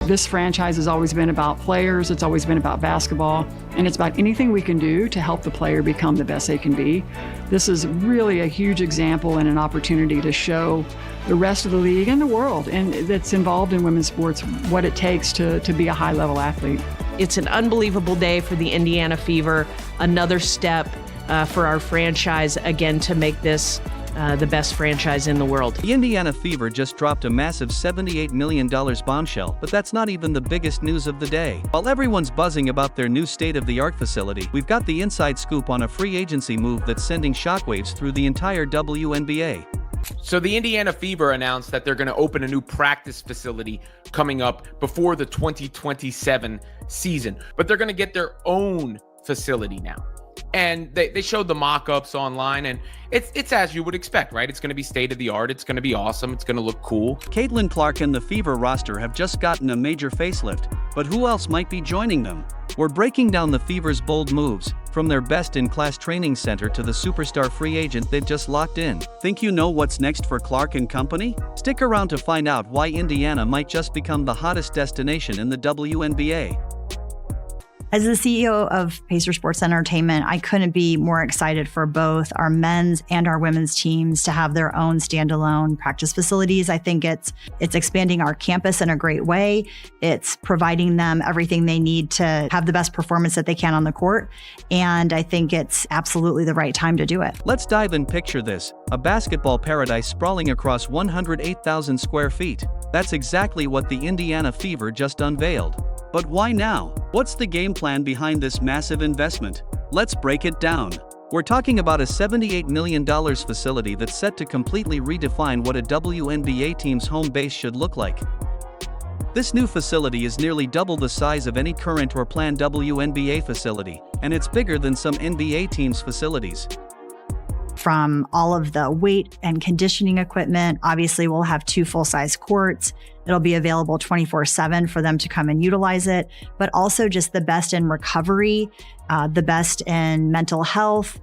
This franchise has always been about players, it's always been about basketball, and it's about anything we can do to help the player become the best they can be. This is really a huge example and an opportunity to show the rest of the league and the world and that's involved in women's sports what it takes to be a high-level athlete. It's an unbelievable day for the Indiana Fever, another step for our franchise, again, to make this the best franchise in the world. The Indiana Fever just dropped a massive $78 million bombshell, but that's not even the biggest news of the day. While everyone's buzzing about their new state-of-the-art facility, we've got the inside scoop on a free agency move that's sending shockwaves through the entire WNBA. So the Indiana Fever announced that they're going to open a new practice facility coming up before the 2027 season, but they're going to get their own facility now. And they showed the mock-ups online, and it's as you would expect, right? It's going to be state-of-the-art. It's going to be awesome. It's going to look cool. Caitlin Clark and the Fever roster have just gotten a major facelift, but who else might be joining them? We're breaking down the Fever's bold moves, from their best-in-class training center to the superstar free agent they've just locked in. Think you know what's next for Clark and company? Stick around to find out why Indiana might just become the hottest destination in the WNBA. As the CEO of Pacer Sports Entertainment, I couldn't be more excited for both our men's and our women's teams to have their own standalone practice facilities. I think it's expanding our campus in a great way. It's providing them everything they need to have the best performance that they can on the court. And I think it's absolutely the right time to do it. Let's dive in. Picture this, a basketball paradise sprawling across 108,000 square feet. That's exactly what the Indiana Fever just unveiled. But why now? What's the game plan behind this massive investment? Let's break it down. We're talking about a $78 million facility that's set to completely redefine what a WNBA team's home base should look like. This new facility is nearly double the size of any current or planned WNBA facility, and it's bigger than some NBA teams' facilities. From all of the weight and conditioning equipment, obviously we'll have 2 full-size courts. It'll be available 24/7 for them to come and utilize it, but also just the best in recovery, the best in mental health,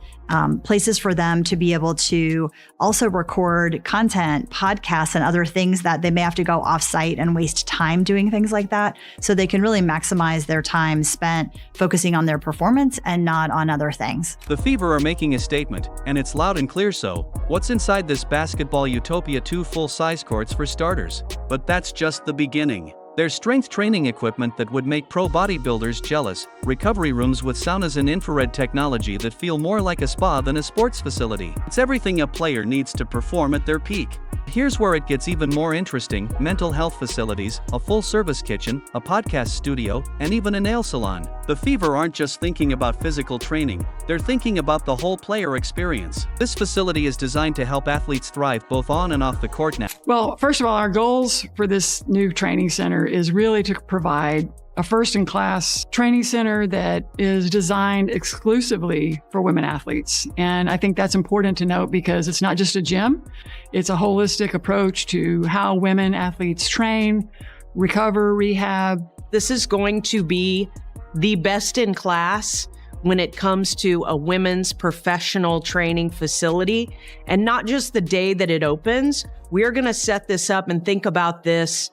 places for them to be able to also record content, podcasts, and other things that they may have to go off-site and waste time doing things like that. So they can really maximize their time spent focusing on their performance and not on other things. The Fever are making a statement, and it's loud and clear. So, what's inside this basketball utopia? 2 full-size courts for starters. But that's just the beginning. There's strength training equipment that would make pro bodybuilders jealous, recovery rooms with saunas and infrared technology that feel more like a spa than a sports facility. It's everything a player needs to perform at their peak. Here's where it gets even more interesting: mental health facilities, a full-service kitchen, a podcast studio, and even a nail salon. The Fever aren't just thinking about physical training, they're thinking about the whole player experience. This facility is designed to help athletes thrive both on and off the court now. Well, first of all, our goals for this new training center is really to provide a first-in-class training center that is designed exclusively for women athletes. And I think that's important to note because it's not just a gym, it's a holistic approach to how women athletes train, recover, rehab. This is going to be the best in class when it comes to a women's professional training facility. And not just the day that it opens, we're going to set this up and think about this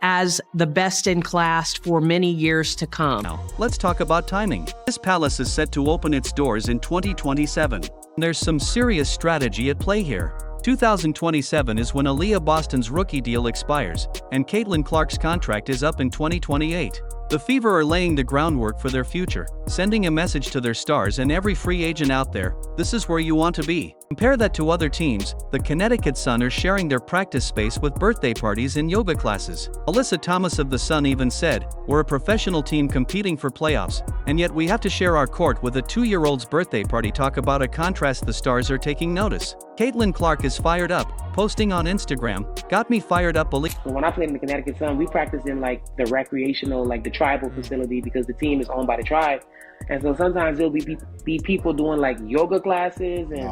as the best in class for many years to come. Now, let's talk about timing. This palace is set to open its doors in 2027. There's some serious strategy at play here. 2027 is when Aaliyah Boston's rookie deal expires, and Caitlin Clark's contract is up in 2028. The Fever are laying the groundwork for their future, sending a message to their stars and every free agent out there: this is where you want to be. Compare that to other teams. The Connecticut Sun are sharing their practice space with birthday parties and yoga classes. Alyssa Thomas of the Sun even said, "We're a professional team competing for playoffs, and yet we have to share our court with a 2-year-old's birthday party." Talk about a contrast. The stars are taking notice. Caitlin Clark is fired up, posting on Instagram, "Got me fired up." When I played in the Connecticut Sun, we practiced in like the recreational, like the tribal facility, because the team is owned by the tribe. And so sometimes there'll be people doing like yoga classes and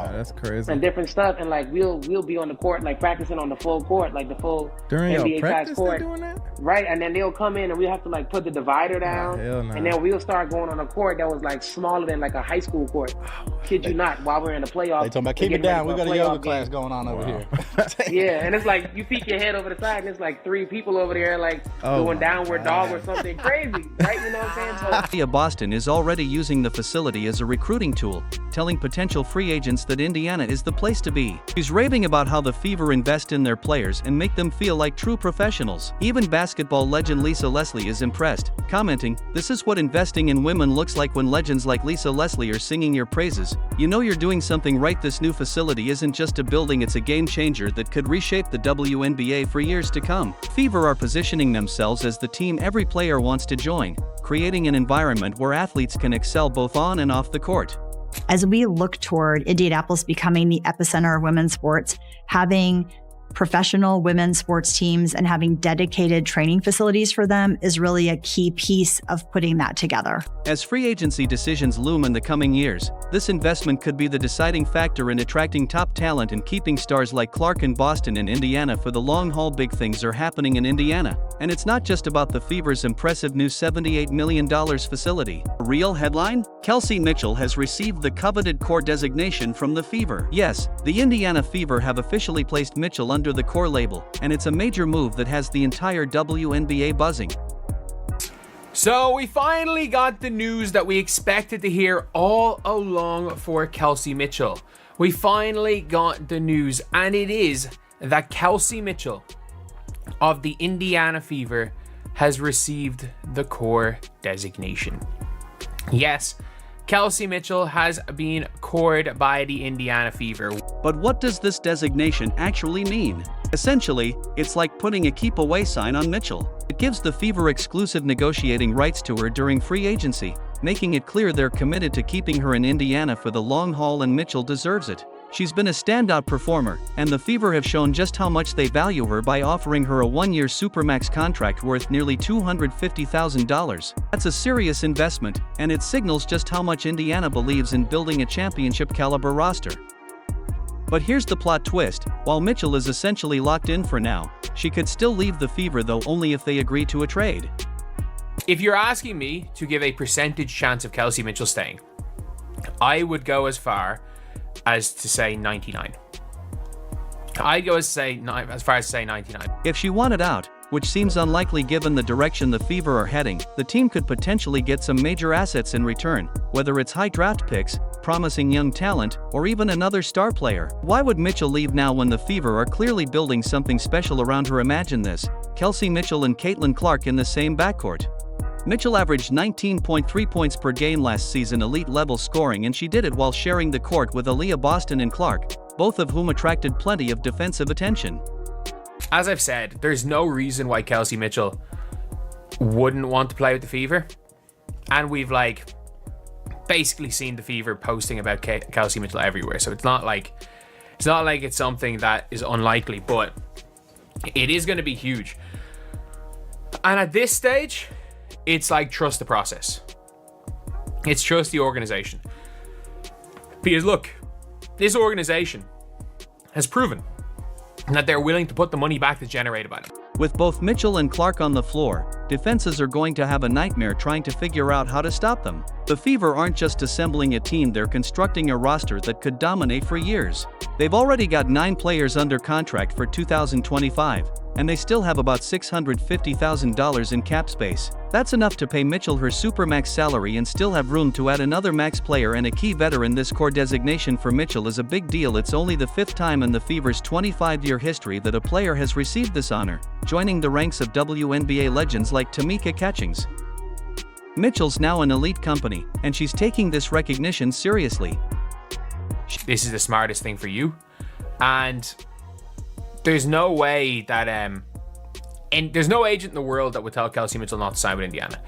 crazy. and different stuff, and like we'll be on the court, like practicing on the full court, like the full During your NBA size practice, court, they doing that? right? And then they'll come in and we have to like put the divider down, hell no. and then we'll start going on a court that was like smaller than like a high school court. Kid you not, while we're in the playoffs. They talking about we're keep it getting ready down. We for got a playoff yoga game. class going on over here. Yeah, and it's like you peek your head over the side, and it's like 3 people over there, like doing downward dog or something crazy, right? You know what I'm saying? So Leah Boston is already using the facility as a recruiting tool, telling potential free agents that Indiana is the place to be. She's raving about how the Fever invest in their players and make them feel like true professionals. Even basketball legend Lisa Leslie is impressed, commenting, "This is what investing in women looks like when legends like Lisa Leslie are singing your praises. You know you're doing something right. This new facility isn't just a building, it's a game changer that could reshape the WNBA for years to come." Fever are positioning themselves as the team every player wants to join, creating an environment where athletes can excel both on and off the court. As we look toward Indianapolis becoming the epicenter of women's sports, having professional women's sports teams and having dedicated training facilities for them is really a key piece of putting that together. As free agency decisions loom in the coming years, this investment could be the deciding factor in attracting top talent and keeping stars like Clark in Boston and Indiana for the long haul. Big things are happening in Indiana, and it's not just about the Fever's impressive new $78 million facility. A real headline? Kelsey Mitchell has received the coveted core designation from the Fever. Yes, the Indiana Fever have officially placed Mitchell under the core label, and it's a major move that has the entire WNBA buzzing. So we finally got the news that we expected to hear all along for Kelsey Mitchell. We finally got the news, and it is that Kelsey Mitchell of the Indiana Fever has received the core designation. Yes, Kelsey Mitchell has been cored by the Indiana Fever. But what does this designation actually mean? Essentially, it's like putting a keep away sign on Mitchell. It gives the Fever exclusive negotiating rights to her during free agency, making it clear they're committed to keeping her in Indiana for the long haul, and Mitchell deserves it. She's been a standout performer, and the Fever have shown just how much they value her by offering her a 1-year Supermax contract worth nearly $250,000. That's a serious investment, and it signals just how much Indiana believes in building a championship-caliber roster. But here's the plot twist: while Mitchell is essentially locked in for now, she could still leave the Fever, though only if they agree to a trade. If you're asking me to give a percentage chance of Kelsey Mitchell staying, I would go as far as to say 99. I'd go as far as say 99. If she wanted out, which seems unlikely given the direction the Fever are heading, the team could potentially get some major assets in return, whether it's high draft picks, promising young talent, or even another star player. Why would Mitchell leave now when the Fever are clearly building something special around her? Imagine this: Kelsey Mitchell and Caitlin Clark in the same backcourt. Mitchell averaged 19.3 points per game last season, elite-level scoring, and she did it while sharing the court with Leah Boston and Clark, both of whom attracted plenty of defensive attention. As I've said, there's no reason why Kelsey Mitchell wouldn't want to play with the Fever. And we've basically seen the Fever posting about Kelsey Mitchell everywhere. So it's not like it's something that is unlikely, but it is going to be huge. And at this stage, it's like trust the process. It's trust the organization. Because look, this organization has proven that they're willing to put the money back that's generated by them. With both Mitchell and Clark on the floor, defenses are going to have a nightmare trying to figure out how to stop them. The Fever aren't just assembling a team, they're constructing a roster that could dominate for years. They've already got 9 players under contract for 2025, and they still have about $650,000 in cap space. That's enough to pay Mitchell her supermax salary and still have room to add another max player and a key veteran. This core designation for Mitchell is a big deal. It's only the 5th time in the Fever's 25-year history that a player has received this honor, joining the ranks of WNBA legends like Tamika Catchings. Mitchell's now an elite company, and she's taking this recognition seriously. This is the smartest thing for you, and there's no way that and there's no agent in the world that would tell Kelsey Mitchell not to sign with Indiana.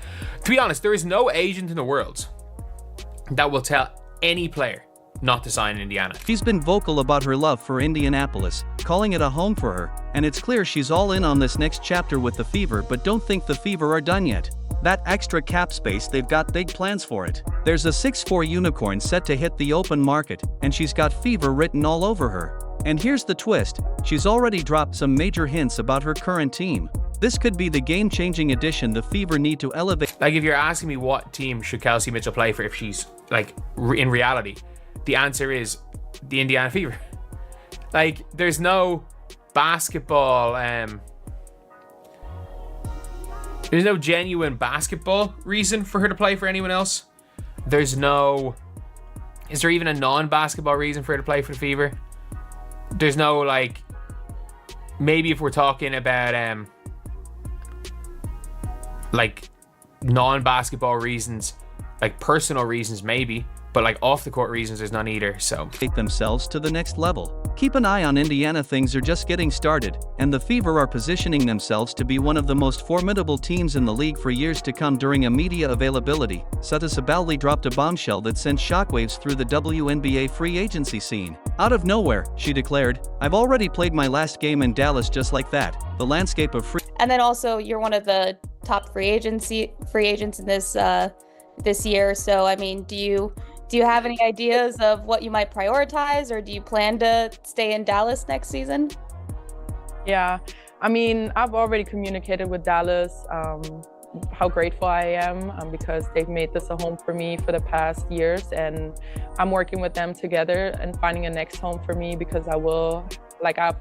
To be honest, there is no agent in the world that will tell any player not to sign in Indiana. She's been vocal about her love for Indianapolis, calling it a home for her, and it's clear she's all in on this next chapter with the Fever. But don't think the Fever are done yet. That extra cap space, they've got big plans for it. There's a 6'4" unicorn set to hit the open market, and she's got Fever written all over her. And here's the twist, she's already dropped some major hints about her current team. This could be the game-changing addition the Fever need to elevate. Like, if you're asking me what team should Kelsey Mitchell play for if she's, like, in reality, the answer is the Indiana Fever. Like, there's no basketball, there's no genuine basketball reason for her to play for anyone else. Is there even a non-basketball reason for her to play for the Fever? There's no, like, maybe if we're talking about, like, non-basketball reasons, like personal reasons maybe, but like off the court reasons there's none either, so. Take themselves to the next level. Keep an eye on Indiana, things are just getting started, and the Fever are positioning themselves to be one of the most formidable teams in the league for years to come. During a media availability, Sata Sabally dropped a bombshell that sent shockwaves through the WNBA free agency scene. Out of nowhere, she declared, "I've already played my last game in Dallas just like that." The landscape of free. And then also, you're one of the top free agents in this year. So, I mean, do you have any ideas of what you might prioritize, or do you plan to stay in Dallas next season? Yeah, I mean, I've already communicated with Dallas how grateful I am because they've made this a home for me for the past years, and I'm working with them together and finding a next home for me because I've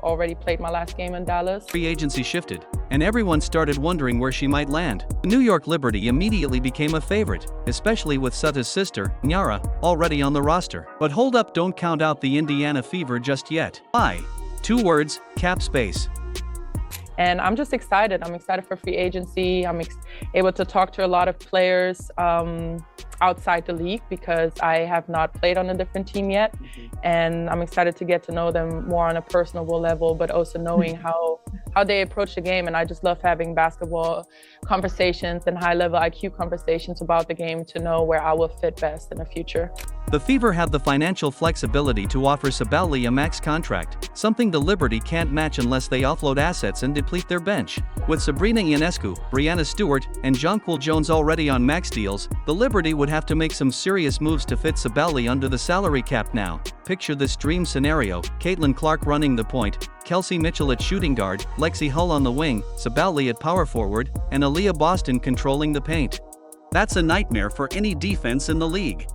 already played my last game in Dallas. Free agency shifted, and everyone started wondering where she might land. The New York Liberty immediately became a favorite, especially with Suta's sister, Nyara, already on the roster. But hold up, don't count out the Indiana Fever just yet. Why? 2 words, cap space. And I'm just excited. I'm excited for free agency. I'm able to talk to a lot of players outside the league because I have not played on a different team yet. And I'm excited to get to know them more on a personable level, but also knowing how they approach the game. And I just love having basketball conversations and high-level IQ conversations about the game to know where I will fit best in the future. The Fever have the financial flexibility to offer Sabally a max contract, something the Liberty can't match unless they offload assets and deplete their bench. With Sabrina Ionescu, Brianna Stewart, and Jonquil Jones already on max deals, the Liberty would have to make some serious moves to fit Sabally under the salary cap now. Picture this dream scenario: Caitlin Clark running the point, Kelsey Mitchell at shooting guard, Lexi Hull on the wing, Sabally at power forward, and Aaliyah Boston controlling the paint. That's a nightmare for any defense in the league.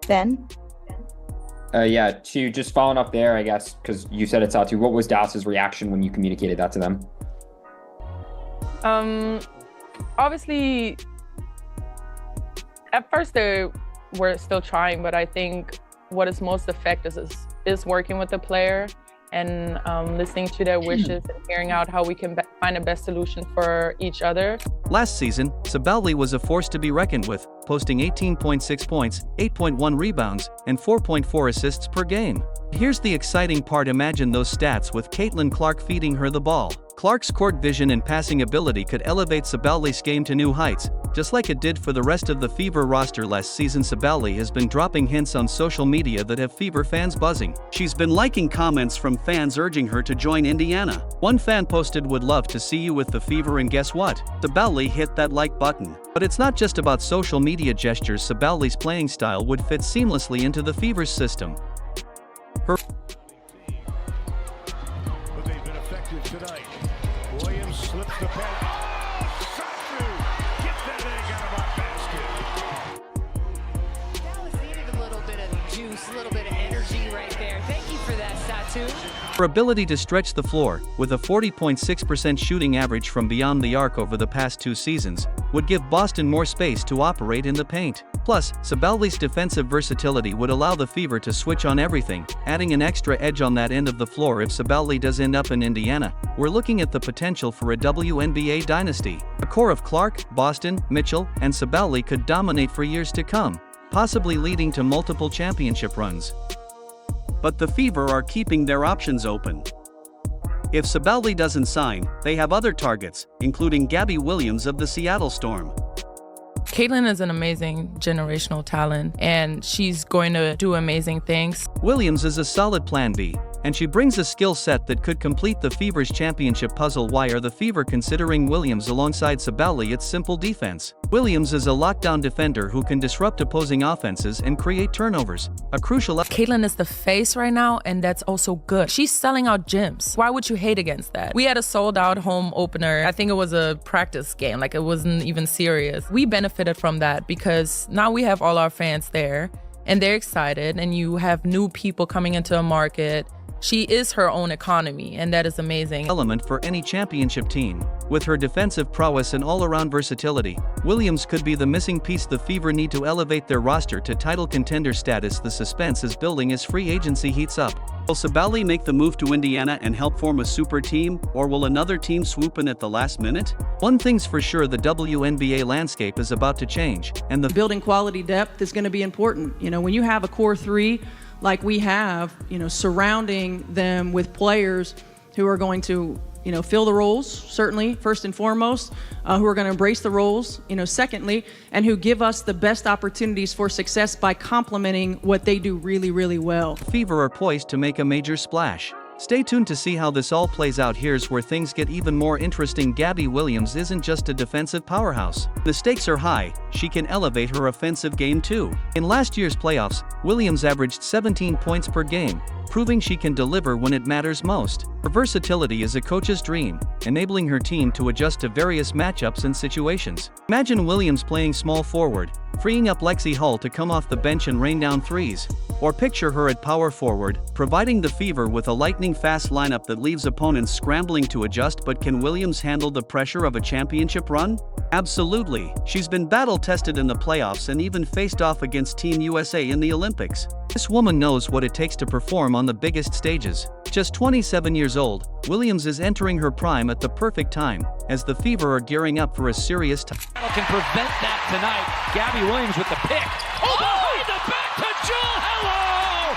Ben? Yeah, to just following up there, I guess, because you said it's out to, what was Dallas's reaction when you communicated that to them? Obviously, at first they were still trying, but I think what is most effective is working with the player and listening to their wishes and hearing out how we can find the best solution for each other. Last season, Sabally was a force to be reckoned with, posting 18.6 points, 8.1 rebounds, and 4.4 assists per game. Here's the exciting part: imagine those stats with Caitlin Clark feeding her the ball. Clark's court vision and passing ability could elevate Sabally's game to new heights, just like it did for the rest of the Fever roster last season. Sabally has been dropping hints on social media that have Fever fans buzzing. She's been liking comments from fans urging her to join Indiana. One fan posted, "Would love to see you with the Fever," and guess what? Sabally hit that like button. But it's not just about social media gestures. Sabally's playing style would fit seamlessly into the Fever's system. Her But they've been effective tonight. Williams slips the pass. Oh, Satu! Get that egg out of our basket. Dallas needed a little bit of juice, a little bit of energy right there. Thank you for that, Satu. Her ability to stretch the floor, with a 40.6% shooting average from beyond the arc over the past 2 seasons, would give Boston more space to operate in the paint. Plus, Sabally's defensive versatility would allow the Fever to switch on everything, adding an extra edge on that end of the floor. If Sabally does end up in Indiana, we're looking at the potential for a WNBA dynasty. A core of Clark, Boston, Mitchell, and Sabally could dominate for years to come, possibly leading to multiple championship runs. But the Fever are keeping their options open. If Sabally doesn't sign, they have other targets, including Gabby Williams of the Seattle Storm. Caitlin is an amazing generational talent, and she's going to do amazing things. Williams is a solid plan B, and she brings a skill set that could complete the Fever's championship puzzle. Why are the Fever considering Williams alongside Sabally? It's simple: defense. Williams is a lockdown defender who can disrupt opposing offenses and create turnovers. A crucial. Caitlin is the face right now, and that's also good. She's selling out gyms. Why would you hate against that? We had a sold-out home opener. I think it was a practice game, like it wasn't even serious. We benefited from that because now we have all our fans there, and they're excited, and you have new people coming into a market. She is her own economy, and that is amazing. Element for any championship team. With her defensive prowess and all-around versatility, Williams could be the missing piece the Fever need to elevate their roster to title contender status. The suspense is building as free agency heats up. Will Sabally make the move to Indiana and help form a super team, or will another team swoop in at the last minute? One thing's for sure: the WNBA landscape is about to change, and the building quality depth is going to be important. You know, when you have a core three like we have, you know, surrounding them with players who are going to, you know, fill the roles, certainly, first and foremost, who are going to embrace the roles, you know, secondly, and who give us the best opportunities for success by complementing what they do really, really well. Fever are poised to make a major splash. Stay tuned to see how this all plays out. Here's where things get even more interesting. Gabby Williams isn't just a defensive powerhouse. The stakes are high. She can elevate her offensive game too. In last year's playoffs, Williams averaged 17 points per game, proving she can deliver when it matters most. Her versatility is a coach's dream, enabling her team to adjust to various matchups and situations. Imagine Williams playing small forward, freeing up Lexi Hull to come off the bench and rain down threes. Or picture her at power forward, providing the Fever with a lightning-fast lineup that leaves opponents scrambling to adjust. But can Williams handle the pressure of a championship run? Absolutely. She's been battle-tested in the playoffs and even faced off against Team USA in the Olympics. This woman knows what it takes to perform on the biggest stages. Just 27 years old, Williams is entering her prime at the perfect time, as the Fever are gearing up for a serious time. Can prevent that tonight. Gabby Williams with the pick. Oh, behind the back to Jewel. Hello!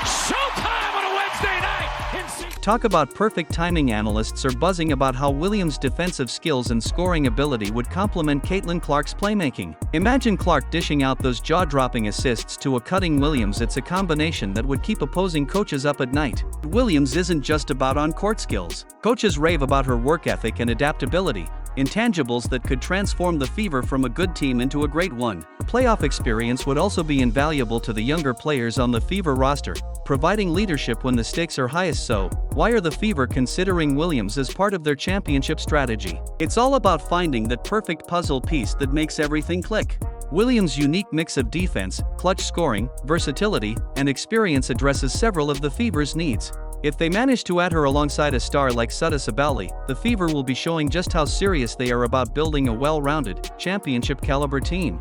Showtime on a Wednesday night. Talk about perfect timing. Analysts are buzzing about how Williams' defensive skills and scoring ability would complement Caitlin Clark's playmaking. Imagine Clark dishing out those jaw-dropping assists to a cutting Williams. It's a combination that would keep opposing coaches up at night. Williams isn't just about on-court skills. Coaches rave about her work ethic and adaptability, intangibles that could transform the Fever from a good team into a great one. Playoff experience would also be invaluable to the younger players on the Fever roster, providing leadership when the stakes are highest. So, why are the Fever considering Williams as part of their championship strategy? It's all about finding that perfect puzzle piece that makes everything click. Williams' unique mix of defense, clutch scoring, versatility, and experience addresses several of the Fever's needs. If they manage to add her alongside a star like Sutta Sabally, the Fever will be showing just how serious they are about building a well-rounded, championship-caliber team.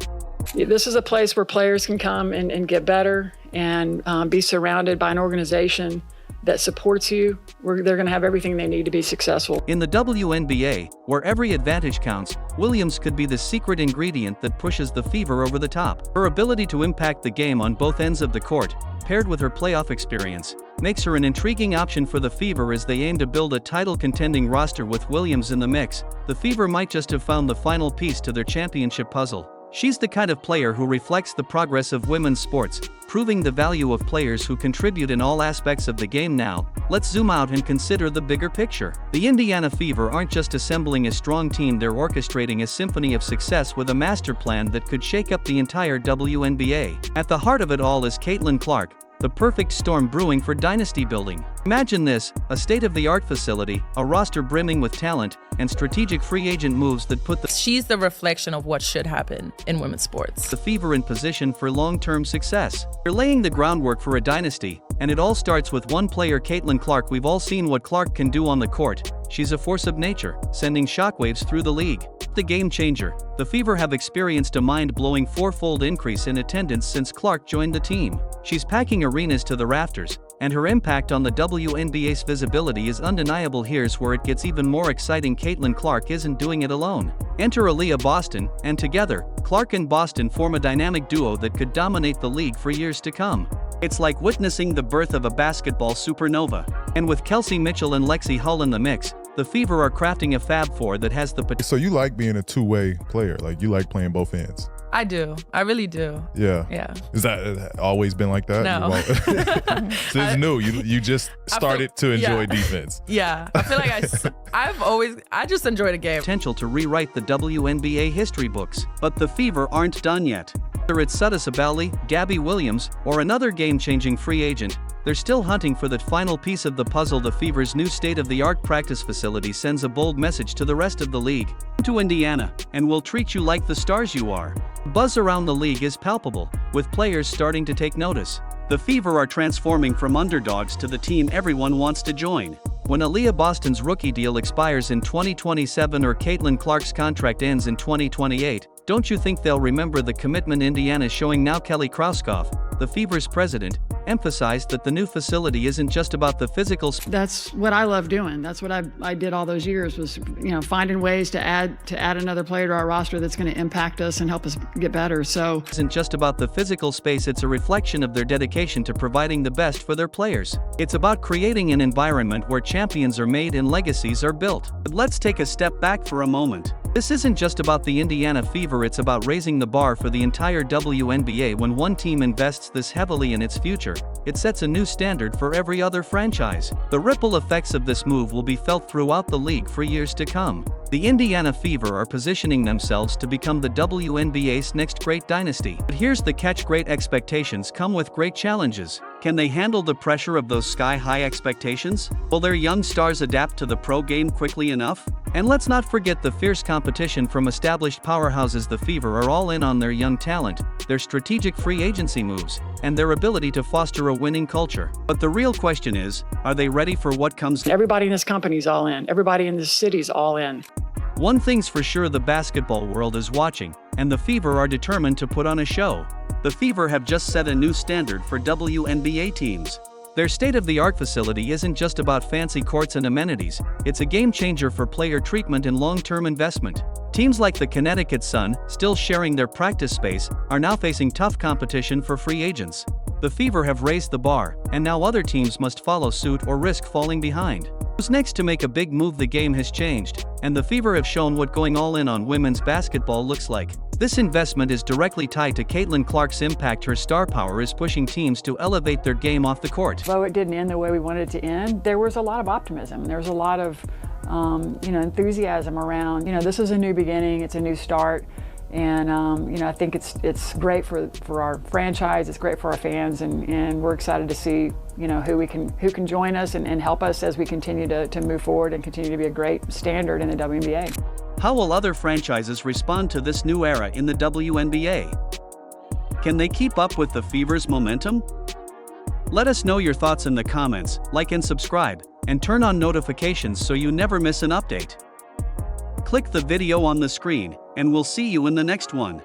This is a place where players can come and get better and be surrounded by an organization that supports you, where they're going to have everything they need to be successful. In the WNBA, where every advantage counts, Williams could be the secret ingredient that pushes the Fever over the top. Her ability to impact the game on both ends of the court, paired with her playoff experience, makes her an intriguing option for the Fever as they aim to build a title-contending roster. With Williams in the mix, the Fever might just have found the final piece to their championship puzzle. She's the kind of player who reflects the progress of women's sports, proving the value of players who contribute in all aspects of the game. Now, let's zoom out and consider the bigger picture. The Indiana Fever aren't just assembling a strong team, they're orchestrating a symphony of success with a master plan that could shake up the entire WNBA. At the heart of it all is Caitlin Clark, the perfect storm brewing for dynasty building. Imagine this: a state-of-the-art facility, a roster brimming with talent, and strategic free agent moves that put She's the reflection of what should happen in women's sports. The Fever in position for long-term success. They're laying the groundwork for a dynasty, and it all starts with one player, Caitlin Clark. We've all seen what Clark can do on the court. She's a force of nature, sending shockwaves through the league. The game changer. The Fever have experienced a mind-blowing four-fold increase in attendance since Clark joined the team. She's packing arenas to the rafters, and her impact on the WNBA's visibility is undeniable. Here's where it gets even more exciting: Caitlin Clark isn't doing it alone. Enter Aaliyah Boston, and together, Clark and Boston form a dynamic duo that could dominate the league for years to come. It's like witnessing the birth of a basketball supernova. And with Kelsey Mitchell and Lexi Hull in the mix, the Fever are crafting a Fab Four that has the potential. So you like being a two-way player, like you like playing both ends? I do. I really do. Yeah. Yeah. Is that always been like that? No. So it's new. You just started to enjoy defense. Yeah. I feel like I just enjoy the game. Potential to rewrite the WNBA history books, but the Fever aren't done yet. Whether it's Sutta Sabali, Gabby Williams, or another game-changing free agent, they're still hunting for that final piece of the puzzle. The Fever's new state-of-the-art practice facility sends a bold message to the rest of the league. Come to Indiana, and we'll treat you like the stars you are. Buzz around the league is palpable, with players starting to take notice. The Fever are transforming from underdogs to the team everyone wants to join. When Aaliyah Boston's rookie deal expires in 2027 or Caitlin Clark's contract ends in 2028, don't you think they'll remember the commitment Indiana's showing now? Kelly Krauskopf, the Fever's president, emphasized that the new facility isn't just about the physical. That's what I love doing. That's what I did all those years, was finding ways to add another player to our roster that's going to impact us and help us get better. So it isn't just about the physical space, it's a reflection of their dedication to providing the best for their players. It's about creating an environment where champions are made and legacies are built. But let's take a step back for a moment. This isn't just about the Indiana Fever, it's about raising the bar for the entire WNBA. When one team invests this heavily in its future, it sets a new standard for every other franchise. The ripple effects of this move will be felt throughout the league for years to come. The Indiana Fever are positioning themselves to become the WNBA's next great dynasty. But here's the catch: great expectations come with great challenges. Can they handle the pressure of those sky-high expectations? Will their young stars adapt to the pro game quickly enough? And let's not forget the fierce competition from established powerhouses. The Fever are all in on their young talent, their strategic free agency moves, and their ability to foster a winning culture. But the real question is, are they ready for what comes next? everybody in this company's all in. Everybody in this city's all in. One thing's for sure, the basketball world is watching, and the Fever are determined to put on a show. The Fever have just set a new standard for WNBA teams. Their state-of-the-art facility isn't just about fancy courts and amenities, it's a game-changer for player treatment and long-term investment. Teams like the Connecticut Sun, still sharing their practice space, are now facing tough competition for free agents. The Fever have raised the bar, and now other teams must follow suit or risk falling behind. Who's next to make a big move? The game has changed, and the Fever have shown what going all in on women's basketball looks like. This investment is directly tied to Caitlin Clark's impact. Her star power is pushing teams to elevate their game off the court. Though it didn't end the way we wanted it to end, there was a lot of optimism. There was a lot of enthusiasm around, this is a new beginning, it's a new start. And I think it's great for our franchise, it's great for our fans, and we're excited to see who can join us and help us as we continue to move forward and continue to be a great standard in the WNBA. How will other franchises respond to this new era in the WNBA? Can they keep up with the Fever's momentum? Let us know your thoughts in the comments, like and subscribe, and turn on notifications so you never miss an update. Click the video on the screen, and we'll see you in the next one.